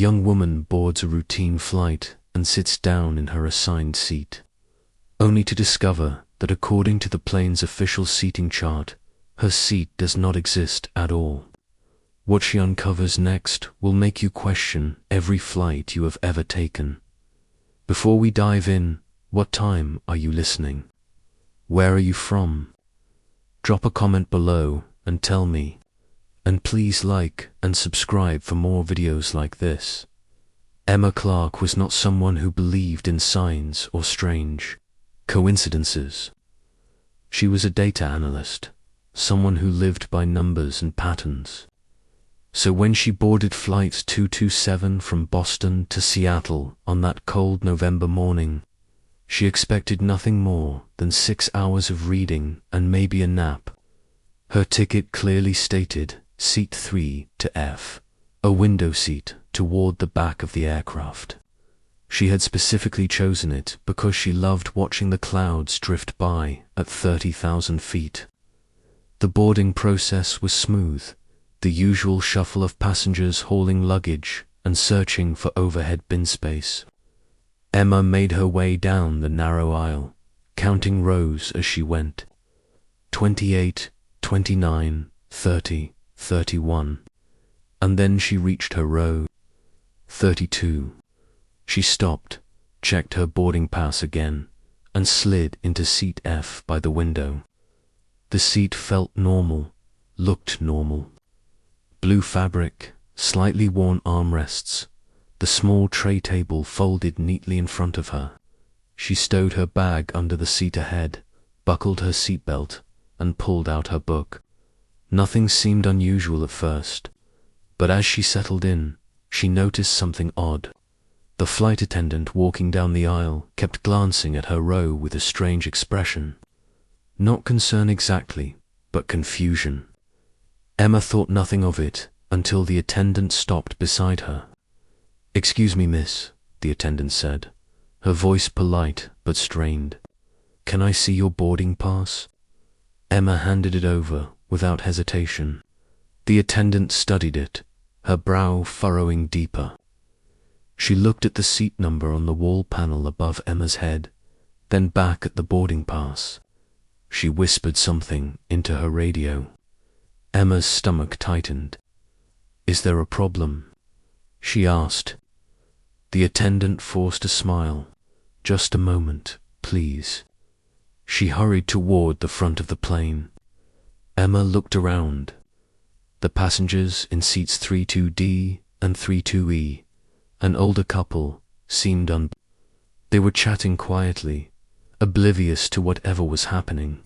young woman boards a routine flight and sits down in her assigned seat, only to discover that according to the plane's official seating chart, her seat does not exist at all. What she uncovers next will make you question every flight you have ever taken. Before we dive in, what time are you listening? Where are you from? Drop a comment below and tell me. And please like and subscribe for more videos like this. Emma Clarke was not someone who believed in signs or strange coincidences. She was a data analyst, someone who lived by numbers and patterns. So when she boarded Flight 227 from Boston to Seattle on that cold November morning, she expected nothing more than 6 hours of reading and maybe a nap. Her ticket clearly stated Seat 3 to F, a window seat toward the back of the aircraft. She had specifically chosen it because she loved watching the clouds drift by at 30,000 feet. The boarding process was smooth, the usual shuffle of passengers hauling luggage and searching for overhead bin space. Emma made her way down the narrow aisle, counting rows as she went. 28, 29, 30, 31. And then she reached her row. 32. She stopped, checked her boarding pass again, and slid into seat F by the window. The seat felt normal, looked normal. Blue fabric, slightly worn armrests, the small tray table folded neatly in front of her. She stowed her bag under the seat ahead, buckled her seatbelt, and pulled out her book. Nothing seemed unusual at first, but as she settled in, she noticed something odd. The flight attendant walking down the aisle kept glancing at her row with a strange expression. Not concern exactly, but confusion. Emma thought nothing of it until the attendant stopped beside her. "Excuse me, miss," the attendant said, her voice polite but strained. "Can I see your boarding pass?" Emma handed it over without hesitation. The attendant studied it, her brow furrowing deeper. She looked at the seat number on the wall panel above Emma's head, then back at the boarding pass. She whispered something into her radio. Emma's stomach tightened. "Is there a problem?" she asked. The attendant forced a smile. "Just a moment, please." She hurried toward the front of the plane. Emma looked around. The passengers in seats 32D and 32E, an older couple, seemed They were chatting quietly, oblivious to whatever was happening.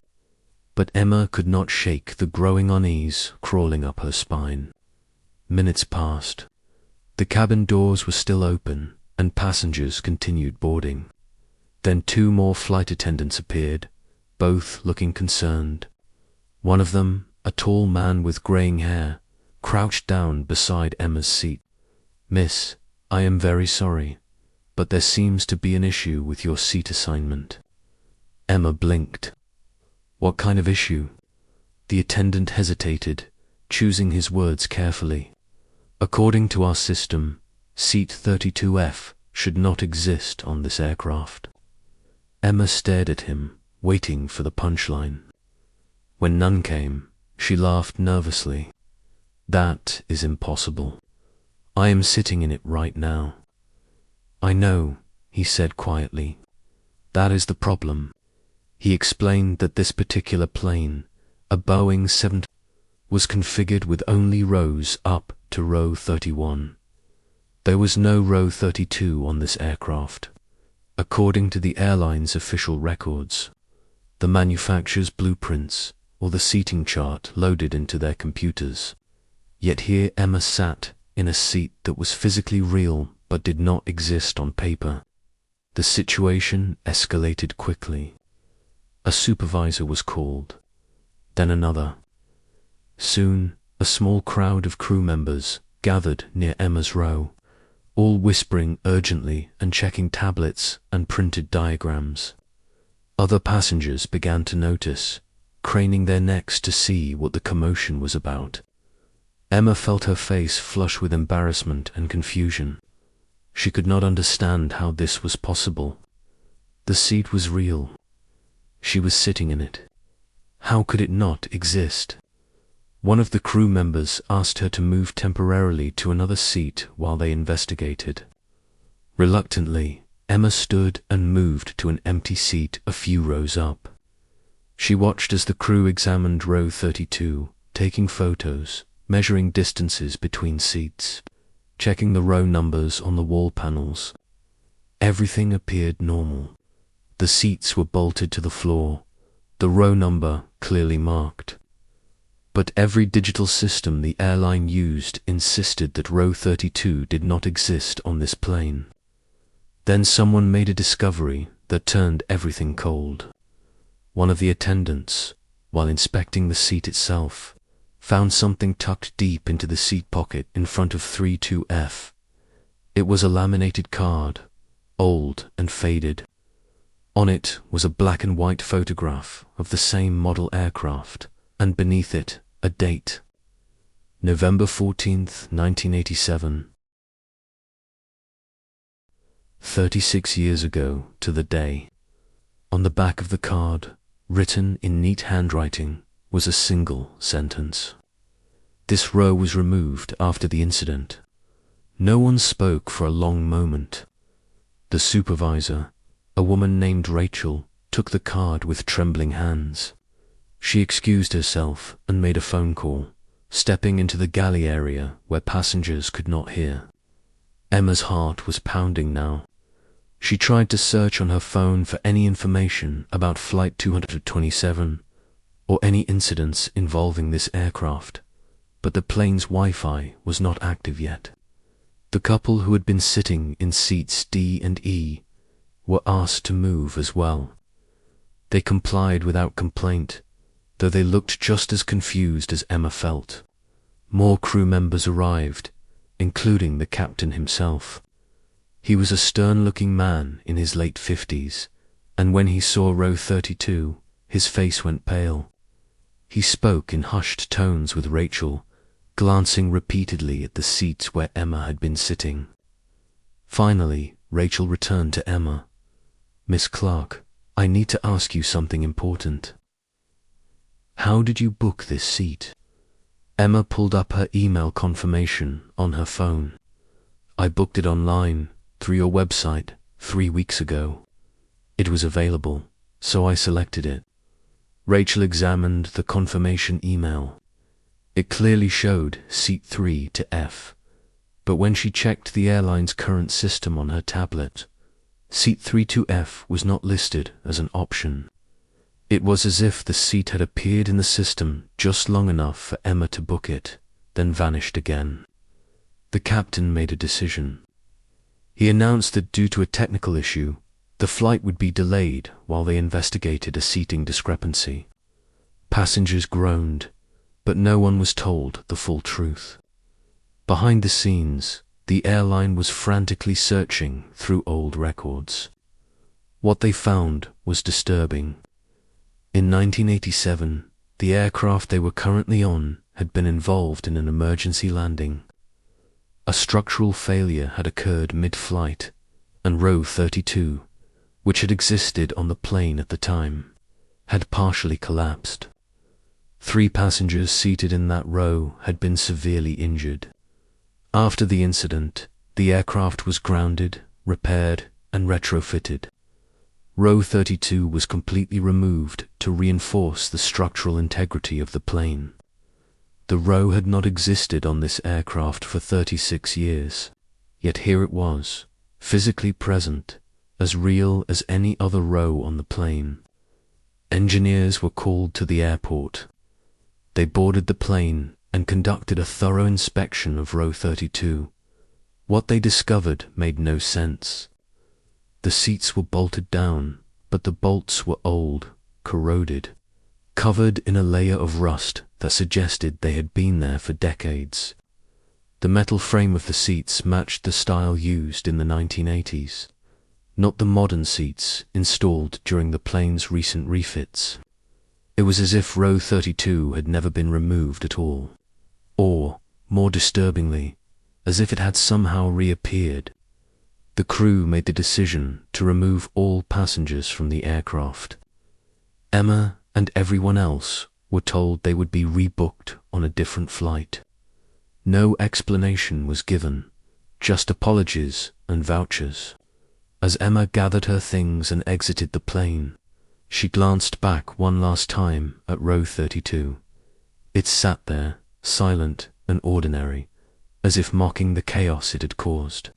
But Emma could not shake the growing unease crawling up her spine. Minutes passed. The cabin doors were still open, and passengers continued boarding. Then 2 more flight attendants appeared, both looking concerned. One of them, a tall man with graying hair, crouched down beside Emma's seat. "Miss, I am very sorry, but there seems to be an issue with your seat assignment." Emma blinked. "What kind of issue?" The attendant hesitated, choosing his words carefully. "According to our system, seat 32F should not exist on this aircraft." Emma stared at him, waiting for the punchline. When none came, she laughed nervously. "That is impossible. I am sitting in it right now." "I know," he said quietly. "That is the problem." He explained that this particular plane, a Boeing 7, was configured with only rows up to row 31. There was no row 32 on this aircraft, according to the airline's official records, the manufacturer's blueprints, or the seating chart loaded into their computers. Yet here Emma sat in a seat that was physically real but did not exist on paper. The situation escalated quickly. A supervisor was called, then another. Soon, a small crowd of crew members gathered near Emma's row, all whispering urgently and checking tablets and printed diagrams. Other passengers began to notice, craning their necks to see what the commotion was about. Emma felt her face flush with embarrassment and confusion. She could not understand how this was possible. The seat was real. She was sitting in it. How could it not exist? One of the crew members asked her to move temporarily to another seat while they investigated. Reluctantly, Emma stood and moved to an empty seat a few rows up. She watched as the crew examined row 32, taking photos, measuring distances between seats, checking the row numbers on the wall panels. Everything appeared normal. The seats were bolted to the floor, the row number clearly marked. But every digital system the airline used insisted that row 32 did not exist on this plane. Then someone made a discovery that turned everything cold. One of the attendants, while inspecting the seat itself, found something tucked deep into the seat pocket in front of 32F. It was a laminated card, old and faded. On it was a black and white photograph of the same model aircraft, and beneath it a date. November 14th, 1987. 36 years ago to the day. On the back of the card, written in neat handwriting, was a single sentence. This row was removed after the incident. No one spoke for a long moment. The supervisor, a woman named Rachel, took the card with trembling hands. She excused herself and made a phone call, stepping into the galley area where passengers could not hear. Emma's heart was pounding now. She tried to search on her phone for any information about Flight 227 or any incidents involving this aircraft, but the plane's Wi-Fi was not active yet. The couple who had been sitting in seats D and E were asked to move as well. They complied without complaint, though they looked just as confused as Emma felt. More crew members arrived, including the captain himself. He was a stern-looking man in his late 50s, and when he saw row 32, his face went pale. He spoke in hushed tones with Rachel, glancing repeatedly at the seats where Emma had been sitting. Finally, Rachel returned to Emma. "Miss Clarke, I need to ask you something important. How did you book this seat?" Emma pulled up her email confirmation on her phone. "I booked it online, through your website, 3 weeks ago. It was available, so I selected it." Rachel examined the confirmation email. It clearly showed seat 3 to F, but when she checked the airline's current system on her tablet, seat 3 to F was not listed as an option. It was as if the seat had appeared in the system just long enough for Emma to book it, then vanished again. The captain made a decision. He announced that due to a technical issue, the flight would be delayed while they investigated a seating discrepancy. Passengers groaned, but no one was told the full truth. Behind the scenes, the airline was frantically searching through old records. What they found was disturbing. In 1987, the aircraft they were currently on had been involved in an emergency landing. A structural failure had occurred mid-flight, and row 32, which had existed on the plane at the time, had partially collapsed. 3 passengers seated in that row had been severely injured. After the incident, the aircraft was grounded, repaired, and retrofitted. Row 32 was completely removed to reinforce the structural integrity of the plane. The row had not existed on this aircraft for 36 years, yet here it was, physically present, as real as any other row on the plane. Engineers were called to the airport. They boarded the plane and conducted a thorough inspection of row 32. What they discovered made no sense. The seats were bolted down, but the bolts were old, corroded, covered in a layer of rust that suggested they had been there for decades. The metal frame of the seats matched the style used in the 1980s, not the modern seats installed during the plane's recent refits. It was as if row 32 had never been removed at all, or, more disturbingly, as if it had somehow reappeared. The crew made the decision to remove all passengers from the aircraft. Emma and everyone else were told they would be rebooked on a different flight. No explanation was given, just apologies and vouchers. As Emma gathered her things and exited the plane, she glanced back one last time at row 32. It sat there, silent and ordinary, as if mocking the chaos it had caused.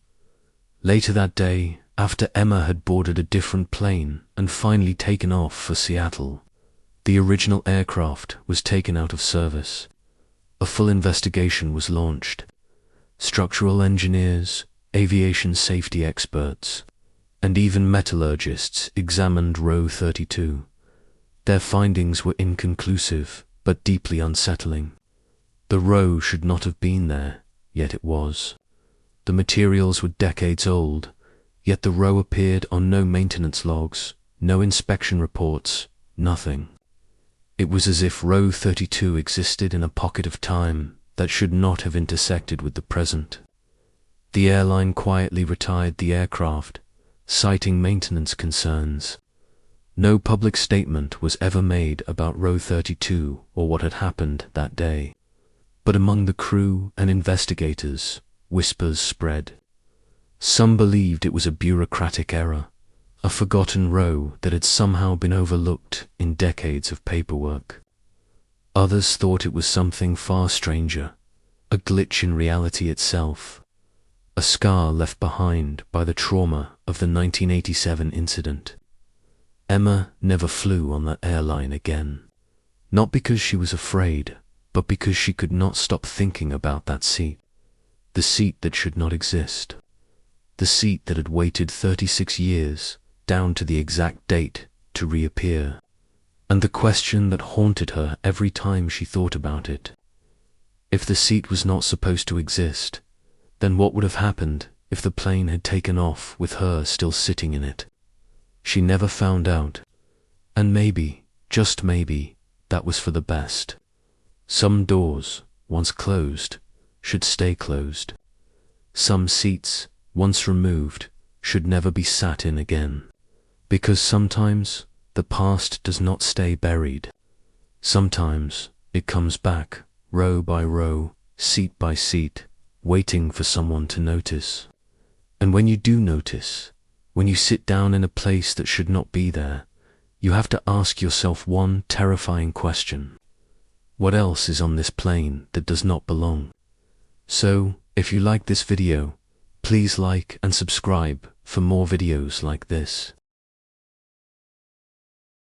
Later that day, after Emma had boarded a different plane and finally taken off for Seattle, the original aircraft was taken out of service. A full investigation was launched. Structural engineers, aviation safety experts, and even metallurgists examined row 32. Their findings were inconclusive, but deeply unsettling. The row should not have been there, yet it was. The materials were decades old, yet the row appeared on no maintenance logs, no inspection reports, nothing. It was as if row 32 existed in a pocket of time that should not have intersected with the present. The airline quietly retired the aircraft, citing maintenance concerns. No public statement was ever made about row 32 or what had happened that day. But among the crew and investigators, whispers spread. Some believed it was a bureaucratic error, a forgotten row that had somehow been overlooked in decades of paperwork. Others thought it was something far stranger, a glitch in reality itself, a scar left behind by the trauma of the 1987 incident. Emma never flew on that airline again, not because she was afraid, but because she could not stop thinking about that seat, the seat that should not exist, the seat that had waited 36 years, down to the exact date, to reappear, and the question that haunted her every time she thought about it. If the seat was not supposed to exist, then what would have happened if the plane had taken off with her still sitting in it? She never found out, and maybe, just maybe, that was for the best. Some doors, once closed, should stay closed. Some seats, once removed, should never be sat in again. Because sometimes the past does not stay buried. Sometimes it comes back, row by row, seat by seat, waiting for someone to notice. And when you do notice, when you sit down in a place that should not be there, you have to ask yourself one terrifying question. What else is on this plane that does not belong? So, if you like this video, please like and subscribe for more videos like this.